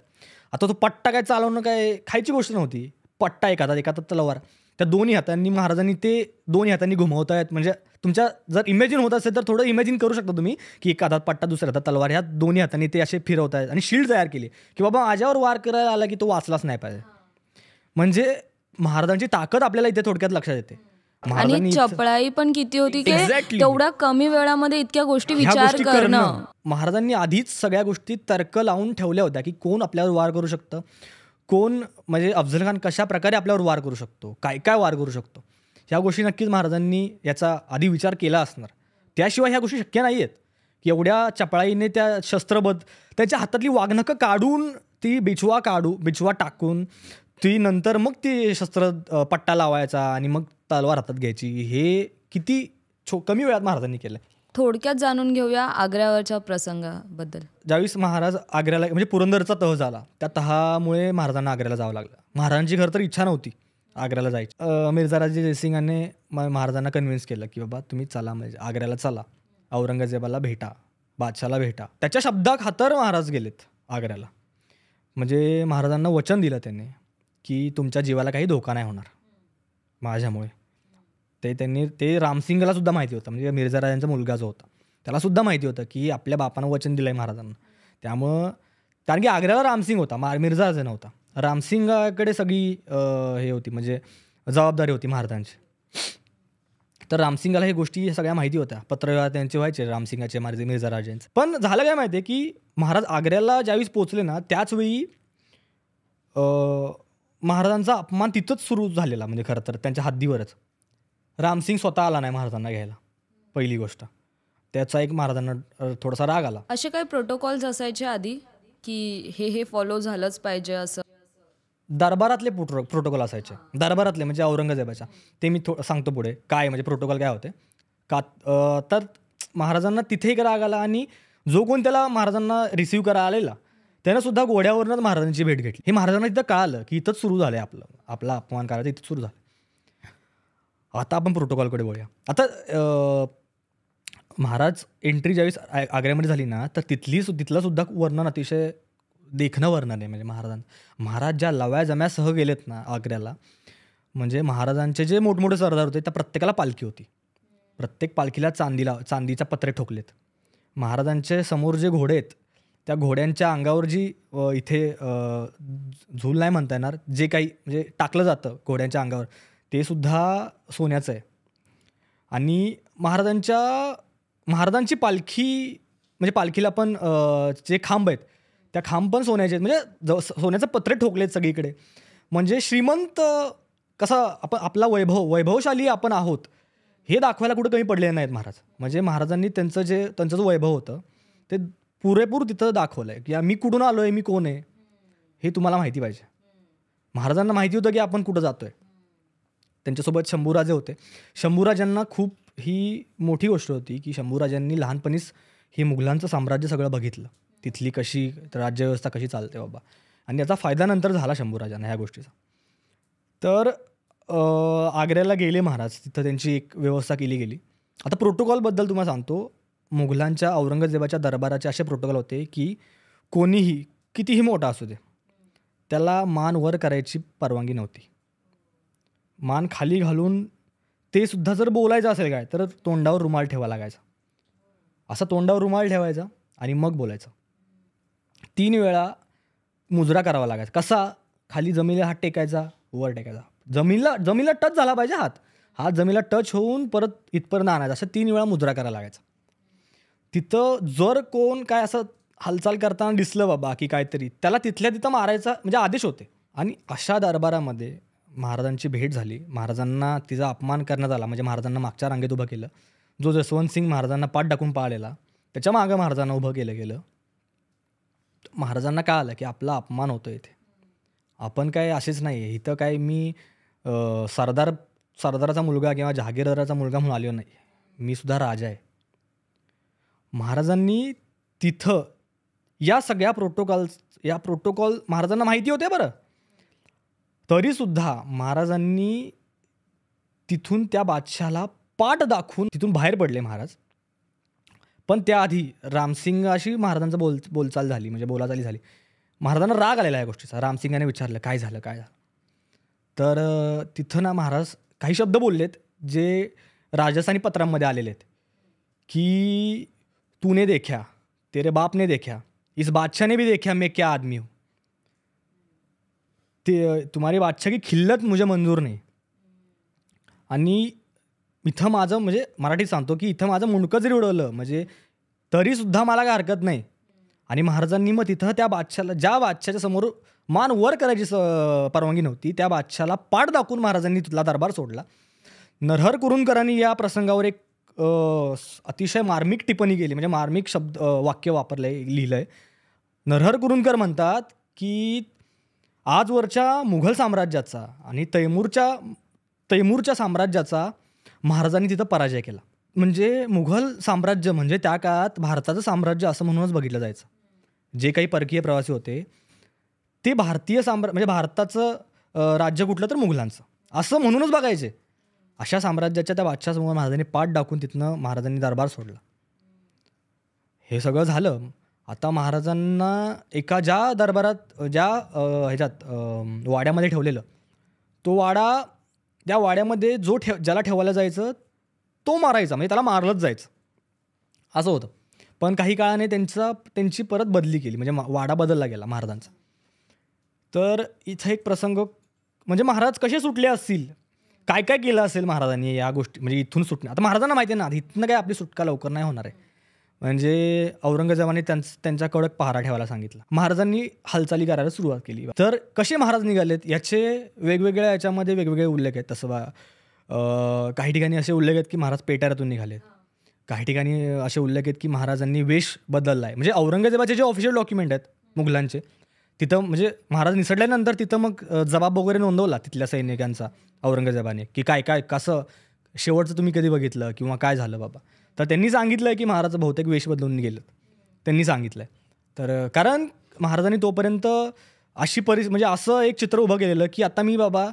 आता तो पट्टा काय चालवणं काय खायची गोष्ट नव्हती. पट्टा एका हातात तलवार, त्या दोन्ही हातांनी महाराजांनी ते दोन्ही हातांनी घुमवत आहेत. म्हणजे तुमच्या जर इमॅजिन होत असेल तर थोडं इमॅजिन करू शकता तुम्ही की एका हातात पट्टा दुसऱ्या हातात तलवार, ह्या दोन्ही हातांनी ते असे फिरवत आहेत आणि शिल्ड तयार केली की बाबा माझ्यावर वार करायला आला की तो वाचलाच नाही पाहिजे. म्हणजे महाराजांची ताकद आपल्याला इथे थोडक्यात लक्षात येते. आणि चपळाई पण किती होती की तेवढ्या कमी वेळामध्ये इतक्या गोष्टी विचार करणं. महाराजांनी आधीच सगळ्या गोष्टी तर्क लावून ठेवल्या होत्या की कोण आपल्यावर वार करू शकतं, कोण म्हणजे अफजल खान कशा प्रकारे आपल्यावर वार करू शकतो, काय काय वार करू शकतो. ह्या गोष्टी नक्कीच महाराजांनी याचा आधी विचार केला असणार. त्याशिवाय ह्या गोष्टी शक्य नाही आहेत की एवढ्या चपळाईने त्या शस्त्रबद्ध त्याच्या हातातली वाघनखं काढून ती बिछवा टाकून ती नंतर मग ती पट्टा लावायचा आणि मग तलवार हातात घ्यायची. हे किती कमी वेळात महाराजांनी केलं. थोडक्यात जाणून घेऊया आग्र्यावरच्या प्रसंगाबद्दल. ज्यावेळेस महाराज आग्र्याला म्हणजे पुरंदरचा तह झाला, त्या तहामुळे महाराजांना आग्र्याला जावं लागलं. महाराजांची खरं तर इच्छा नव्हती आग्र्याला जायची. मिर्झाराजे जयसिंगाने महाराजांना कन्व्हिन्स केलं की बाबा तुम्ही चला, म्हणजे आग्र्याला चला, औरंगजेबाला भेटा, बादशाला भेटा. त्याच्या शब्दाखातर महाराज गेलेत आग्र्याला. म्हणजे महाराजांना वचन दिलं त्याने की तुमच्या जीवाला काही धोका नाही होणार माझ्यामुळे. ते रामसिंगला सुद्धा माहिती होतं, म्हणजे मिर्झाराजांचा मुलगा जो होता त्याला सुद्धा माहिती होतं की आपल्या बापानं वचन दिलं आहे महाराजांना. त्यामुळं कारण की आग्र्याला रामसिंग होता, मिर्झाराजा नव्हता. रामसिंगाकडे सगळी हे होती म्हणजे जबाबदारी होती महाराजांची. तर रामसिंगाला हे गोष्टी सगळ्या माहिती होत्या. पत्रव्यवहार त्यांचे व्हायचे रामसिंगाचे मिर्झाराजांचे. पण झालं काय माहिती आहे की महाराज आग्र्याला ज्यावेळेस पोचले ना त्याचवेळी महाराजांचा अपमान तिथंच सुरू झालेला. म्हणजे खरं तर त्यांच्या हद्दीवरच. रामसिंग स्वतः आला नाही महाराजांना घ्यायला, पहिली गोष्ट. त्याचा एक महाराजांना थोडासा राग आला. असे काही प्रोटोकॉल्स असायचे आधी की हे फॉलो झालंच पाहिजे असं? दरबारातले प्रोटोकॉल असायचे. दरबारातले म्हणजे औरंगजेबाच्या. ते मी सांगतो पुढे काय म्हणजे प्रोटोकॉल काय होते का. तर महाराजांना तिथे एक राग आला आणि जो कोण त्याला महाराजांना रिसीव्ह करायला आलेला त्यानं सुद्धा घोड्यावरूनच महाराजांची भेट घेतली. हे महाराजांना तिथं कळालं की इथंच सुरू झालं आहे आपला अपमान करायचं, इथंच सुरू झालं. आता आपण प्रोटोकॉलकडे बोलूया. आता महाराज एंट्री ज्यावेळेस आग्र्यामध्ये झाली ना तर तिथलं सुद्धा वर्णन अतिशय देखणं वर्णन आहे. म्हणजे महाराज ज्या लव्या जम्यासह गेलेत ना आग्र्याला, म्हणजे महाराजांचे जे मोठमोठे सरदार होते त्या प्रत्येकाला पालखी होती. प्रत्येक पालखीला चांदीच्या पत्रे ठोकलेत. महाराजांचे समोर जे घोडे आहेत त्या घोड्यांच्या अंगावर जी इथे झूल नाही म्हणता येणार, जे काही म्हणजे टाकलं जातं घोड्यांच्या अंगावर ते सुद्धा सोन्याचं आहे. आणि महाराजांची पालखी म्हणजे पालखीला पण जे खांब आहेत त्या खांब पण सोन्याचे आहेत. म्हणजे सोन्याचं पत्रे ठोकलेत सगळीकडे. म्हणजे श्रीमंत कसा आपण आपला वैभवशाली आपण आहोत हे दाखवायला कुठं कमी पडले नाहीत महाराज. म्हणजे महाराजांनी त्यांचं जो वैभव होतं ते पुरेपूर तिथं दाखवलं आहे की मी कुठून आलो आहे, मी कोण आहे हे तुम्हाला माहिती पाहिजे. महाराजांना माहिती होतं की आपण कुठं जातो आहे. त्यांच्यासोबत शंभूराजे होते. शंभूराजांना खूप ही मोठी गोष्ट होती की शंभूराजांनी लहानपणीच हे मुघलांचं साम्राज्य सगळं बघितलं, तिथली कशी राज्यव्यवस्था कशी चालते बाबा, आणि याचा फायदा नंतर झाला शंभूराजांना ह्या गोष्टीचा. तर आग्र्याला गेले महाराज, तिथं त्यांची एक व्यवस्था केली गेली. आता प्रोटोकॉलबद्दल तुम्हाला सांगतो. मुघलांच्या औरंगजेबाच्या दरबाराचे असे प्रोटोकॉल होते की कोणीही कितीही मोठा असू दे त्याला मान वर करायची परवानगी नव्हती. मान खाली घालून ते सुद्धा जर बोलायचं असेल काय तर तोंडावर रुमाल ठेवा लागायचा. असा तोंडावर रुमाल ठेवायचा आणि मग बोलायचं. 3 वेळा मुजरा करावा लागायचा. कसा? खाली जमिनीला हात टेकायचा, वर टेकायचा. जमिनीला टच झाला पाहिजे हात जमिनीला टच होऊन परत इथपर्यंत आणायचा. असं 3 वेळा मुजरा करायला लागायचा. तिथं जर कोण काय असं हालचाल करताना दिसलं बाबा की काहीतरी, त्याला तिथल्या तिथं मारायचा म्हणजे आदेश होते. आणि अशा दरबारामध्ये महाराजांची भेट झाली. महाराजांना तिचा अपमान करण्यात आला. म्हणजे महाराजांना मागच्या रांगेत उभं केलं. जो जसवंत सिंग महाराजांना पाठ टाकून पाळलेला त्याच्या मागं महाराजांना उभं केलं गेलं. महाराजांना काय आलं की आपला अपमान होतो इथे. आपण काय असेच नाही आहे इथं, काय मी सरदाराचा मुलगा किंवा जहागीरदाराचा मुलगा म्हणून आलो नाही, मी सुद्धा राजा आहे. महाराजांनी तिथं या सगळ्या प्रोटोकॉल महाराजांना माहिती होते बरं, तरीसुद्धा महाराजांनी तिथून त्या बादशाला पाठ दाखवून तिथून बाहेर पडले महाराज. पण त्याआधी रामसिंगाशी महाराजांचं बोलचाल झाली, म्हणजे बोलाचाली झाली. महाराजांना राग आलेला या गोष्टीचा. रामसिंगाने विचारलं काय झालं. तर तिथं ना महाराज काही शब्द बोललेत जे राजस्थानी पत्रांमध्ये आलेले आहेत की तूने देखा, तेरे बाप ने देखा, इस बादशाह ने भी देखा मैं क्या आदमी हूँ, ते तुम्हारी बादशाह की खिल्लत मुझे मंजूर नाही. आणि इथं माझं म्हणजे मराठीत सांगतो की इथं माझं मुंडकं जरी उडवलं म्हणजे तरीसुद्धा मला काय हरकत नाही. आणि महाराजांनी मग तिथं त्या बादशाला, ज्या बादशाच्या समोर मान वर करायची परवानगी नव्हती, त्या बादशाला पाठ दाखवून महाराजांनी तिथला दरबार सोडला. नरहर कुरुंदकरांनी या प्रसंगावर एक अतिशय मार्मिक टिप्पणी केली, म्हणजे मार्मिक वाक्य लिहिलं आहे. नरहर कुरुंदकर म्हणतात की आजवरच्या मुघल साम्राज्याचा आणि तैमूरच्या साम्राज्याचा महाराजांनी तिथं पराजय केला. म्हणजे मुघल साम्राज्य म्हणजे त्या काळात भारताचं साम्राज्य असं म्हणूनच बघितलं जायचं. जे काही परकीय प्रवासी होते ते भारतीय म्हणजे भारताचं राज्य कुठलं तर मुघलांचं असं म्हणूनच बघायचे. अशा साम्राज्याच्या त्या बादशाहसमोर महाराजांनी पाठ दाखवून तिथनं महाराजांनी दरबार सोडला. हे सगळं झालं. आता महाराजांना एका ज्या दरबारात ह्याच्यात वाड्यामध्ये ठेवलेलं, तो वाडा, त्या वाड्यामध्ये ज्याला ठेवायला जायचं तो मारायचा, म्हणजे त्याला मारलंच जायचं असं होतं. पण काही काळाने त्यांची परत बदली केली, म्हणजे वाडा बदलला गेला महाराजांचा. तर इथं एक प्रसंग, म्हणजे महाराज कसे सुटले असतील, काय काय केलं असेल महाराजांनी या गोष्टी, म्हणजे इथून सुटणे. आता महाराजांना माहिती आहे ना इथनं काय आपली सुटका लवकर नाही होणार आहे. म्हणजे औरंगजेबाने त्यांच्या कडक पहारा ठेवायला सांगितलं. महाराजांनी हालचाली करायला सुरुवात केली. तर कसे महाराज निघालेत याचे वेगवेगळ्या याच्यामध्ये वेगवेगळे उल्लेख आहेत. तसं काही ठिकाणी असे उल्लेख आहेत की महाराज पेटाऱ्यातून निघालेत. काही ठिकाणी असे उल्लेख आहेत की महाराजांनी वेश बदलला आहे. म्हणजे औरंगजेबाचे जे ऑफिशियल डॉक्युमेंट आहेत मुघलांचे, तिथं म्हणजे महाराज निसटल्यानंतर तिथं मग जबाब वगैरे नोंदवला तिथल्या सैनिकांचा औरंगजेबाने की काय कसं शेवटचं तुम्ही कधी बघितलं किंवा काय झालं बाबा. तर त्यांनी सांगितलं आहे की महाराज बहुतेक वेश बदलून गेलं, त्यांनी सांगितलं आहे. तर कारण महाराजांनी तोपर्यंत अशी म्हणजे असं एक चित्र उभं केलेलं की आता मी बाबा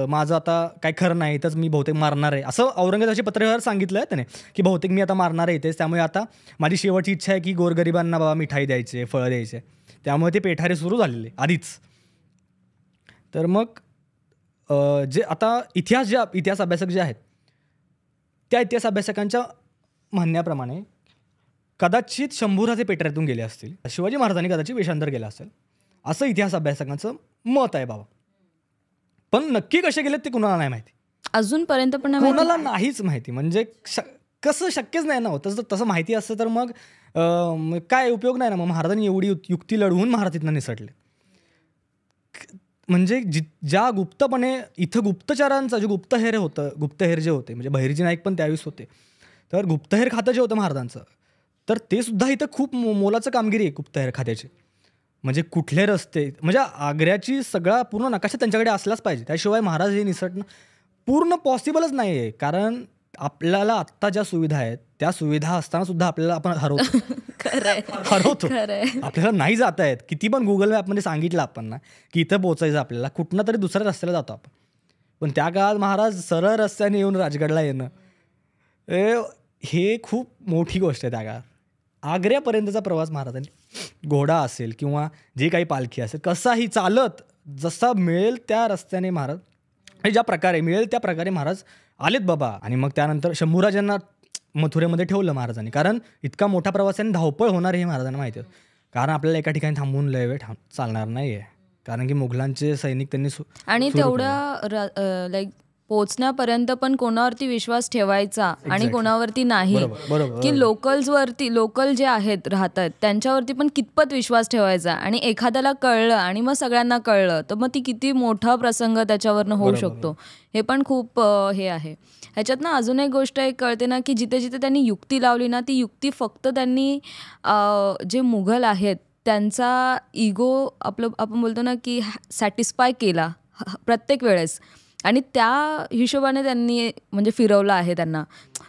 माझं आता काय खरं नाही, तरच मी बहुतेक मारणार आहे, असं औरंगजेबाच्या पत्रव्यवहार सांगितलं आहे त्याने की बहुतेक मी आता मारणार आहे इथेच. त्यामुळे आता माझी शेवटची इच्छा आहे की गोरगरिबांना बाबा मिठाई द्यायचे, फळं द्यायचे. त्यामुळे ते पेठारे सुरू झालेले आधीच. तर मग जे आता इतिहास अभ्यासक जे आहेत त्या इतिहास अभ्यासकांच्या म्हणण्याप्रमाणे कदाचित शंभूराजे पेठाऱ्यातून गेले असतील, शिवाजी महाराजांनी कदाचित वेषांतर केलं असेल, असं इतिहास अभ्यासकांचं मत आहे बाबा. पण नक्की कसे गेलेत ते कुणाला नाही माहिती, अजूनपर्यंत पण कोणाला नाहीच माहिती. म्हणजे कसं शक्यच नाही ना. तसं माहिती असतं तर मग काय उपयोग नाही ना. मग महाराजांनी एवढी युक्ती लढवून महाराज तिथनं निसटले. म्हणजे ज्या गुप्तपणे इथं गुप्तचरांचं जे गुप्तहेर जे होते म्हणजे बहिर्जी नाईक पण त्यावेळेस होते, तर गुप्तहेर खातं जे होतं महाराजांचं, तर ते सुद्धा इथं खूप मोलाचं कामगिरी आहे गुप्तहेर खात्याची. म्हणजे कुठले रस्ते, म्हणजे आग्र्याची सगळा पूर्ण नकाशा त्यांच्याकडे असलाच पाहिजे, त्याशिवाय महाराज हे निसटणं पूर्ण पॉसिबलच नाही आहे. कारण आपल्याला आत्ता ज्या सुविधा आहेत त्या सुविधा असताना सुद्धा आपल्याला आपण हरवतो. आपल्याला नाही जाता येत. किती पण गुगल मॅपमध्ये सांगितलं आपण ना की इथं पोचायचं आपल्याला, कुठनं तरी दुसऱ्या रस्त्याला जातो आपण. पण त्या काळात महाराज सरळ रस्त्याने येऊन राजगडला येणं हे खूप मोठी गोष्ट आहे. त्या काळात आग्र्यापर्यंतचा प्रवास महाराजांनी घोडा असेल किंवा जे काही पालखी असेल कसाही चालत जसा मिळेल त्या रस्त्याने महाराज, आणि ज्या प्रकारे मिळेल त्या प्रकारे महाराज आलेत बाबा. आणि मग त्यानंतर शंभूराजांना मथुरेमध्ये ठेवलं महाराजांनी, कारण इतका मोठा प्रवासाने धावपळ होणार हे महाराजांना माहिती होतं. कारण आपल्याला एका ठिकाणी थांबून लय वेळ चालणार नाही आहे, कारण की मुघलांचे सैनिक त्यांनी आणि तेवढ्या लाईक पोचण्यापर्यंत पण कोणावरती विश्वास ठेवायचा आणि कोणावरती नाही, की लोकल जे आहेत राहतात त्यांच्यावरती पण कितपत विश्वास ठेवायचा. आणि एखाद्याला कळलं आणि मग सगळ्यांना कळलं तर मग ती किती मोठा प्रसंग त्याच्यावरनं होऊ शकतो हे पण खूप हे आहे. ह्याच्यातनं अजून एक गोष्ट एक कळते ना, की जिथे जिथे त्यांनी युक्ती लावली ना, ती युक्ती फक्त त्यांनी जे मुघल आहेत त्यांचा इगो आपण बोलतो ना की सॅटिस्फाय केला प्रत्येक वेळेस, आणि त्या हिशोबाने त्यांनी म्हणजे फिरवलं आहे त्यांना.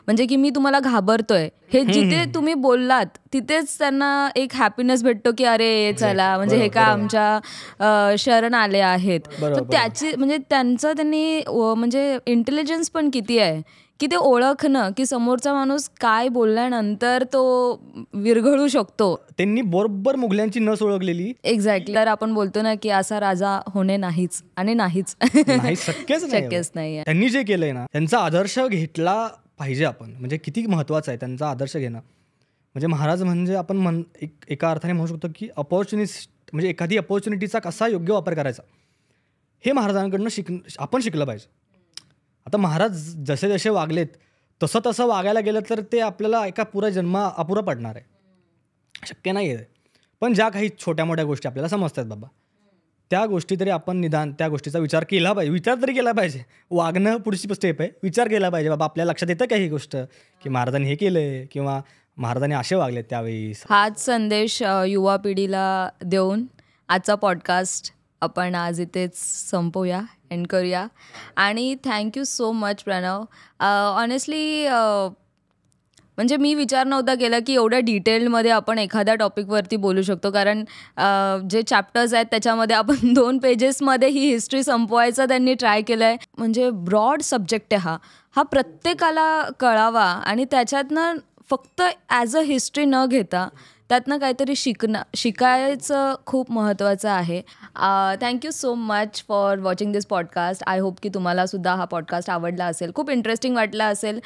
म्हणजे की मी तुम्हाला घाबरतोय हे जिथे तुम्ही बोललात तिथेच त्यांना एक हॅपीनेस भेटतो की अरे चला म्हणजे हे का आमच्या शरण आले आहेत. तर त्याची म्हणजे त्यांचं त्यांनी म्हणजे इंटेलिजन्स पण किती आहे की ते ओळखणं की समोरचा माणूस काय बोलल्यानंतर तो विरघळू शकतो. त्यांनी बरोबर मुघलांची नस ओळखलेली. एक्झॅक्टली. तर आपण बोलतो ना की असा राजा होणे नाहीच आणि नाहीच शक्यच नाही. त्यांनी जे केलंय ना त्यांचा आदर्श घेतला पाहिजे आपण. म्हणजे किती महत्त्वाचं आहे त्यांचा आदर्श घेणं. म्हणजे महाराज म्हणजे आपण एका अर्थाने म्हणू शकतो की म्हणजे एखादी अपॉर्च्युनिटीचा कसा योग्य वापर करायचा हे महाराजांकडनं आपण शिकलं पाहिजे. आता महाराज जसे जसे वागलेत तसं वागायला गेलं तर ते आपल्याला एका पुरा जन्म अपुरा पडणार आहे, शक्य नाही आहे. पण ज्या काही छोट्या मोठ्या गोष्टी आपल्याला समजतात बाबा त्या गोष्टी तरी आपण निदान त्या गोष्टीचा विचार केला पाहिजे. विचार तरी केला पाहिजे. वागणं पुढची स्टेप आहे, विचार केला पाहिजे बाबा आपल्या लक्षात येतं का ही गोष्ट की महाराजांनी हे केलंय किंवा महाराजांनी असे वागलेत त्यावेळेस. हाच संदेश युवा पिढीला देऊन आजचा पॉडकास्ट आपण आज इथेच संपवूया, एंड करूया. आणि thank you so much Pranav. Honestly म्हणजे मी विचार नव्हता केला की एवढ्या डिटेलमध्ये आपण एखाद्या टॉपिकवरती बोलू शकतो, कारण जे चॅप्टर्स आहेत त्याच्यामध्ये आपण 2 पेजेसमध्ये ही हिस्ट्री संपवायचा त्यांनी ट्राय केलं आहे. म्हणजे ब्रॉड सब्जेक्ट आहे हा प्रत्येकाला कळावा आणि त्याच्यातनं फक्त ॲज अ हिस्ट्री न घेता त्यातनं काहीतरी शिकायचं खूप महत्त्वाचं आहे. Thank you so much for watching this podcast. I hope की तुम्हालासुद्धा हा पॉडकास्ट आवडला असेल, खूप इंटरेस्टिंग वाटला असेल.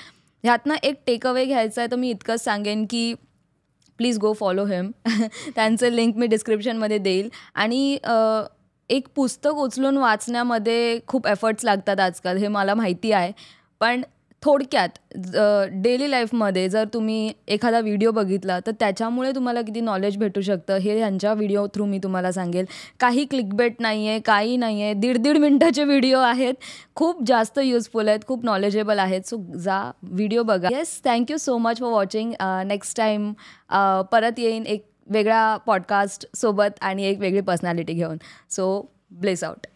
ह्यातनं एक टेक अवे घ्यायचं आहे तर मी इतकंच सांगेन की प्लीज गो फॉलो हिम. त्यांचं लिंक मी डिस्क्रिप्शनमध्ये देईल. आणि एक पुस्तक उचलून वाचण्यामध्ये खूप एफर्ट्स लागतात आजकाल, हे मला माहिती आहे. पण थोडक्यात डेली लाईफमध्ये जर तुम्ही एखादा व्हिडिओ बघितला तर त्याच्यामुळे तुम्हाला किती नॉलेज भेटू शकतं हे ह्यांच्या व्हिडिओ थ्रू मी तुम्हाला सांगेल. काही क्लिकबेट नाही आहे, काही नाही आहे. 1.5 मिनिटाचे व्हिडिओ आहेत, खूप जास्त युजफुल आहेत, खूप नॉलेजेबल आहेत. सो जा व्हिडिओ बघा. Yes, thank you so much for watching. Next time परत येईन एक वेगळा पॉडकास्ट सोबत आणि एक वेगळी पर्सनॅलिटी घेऊन. So bless out.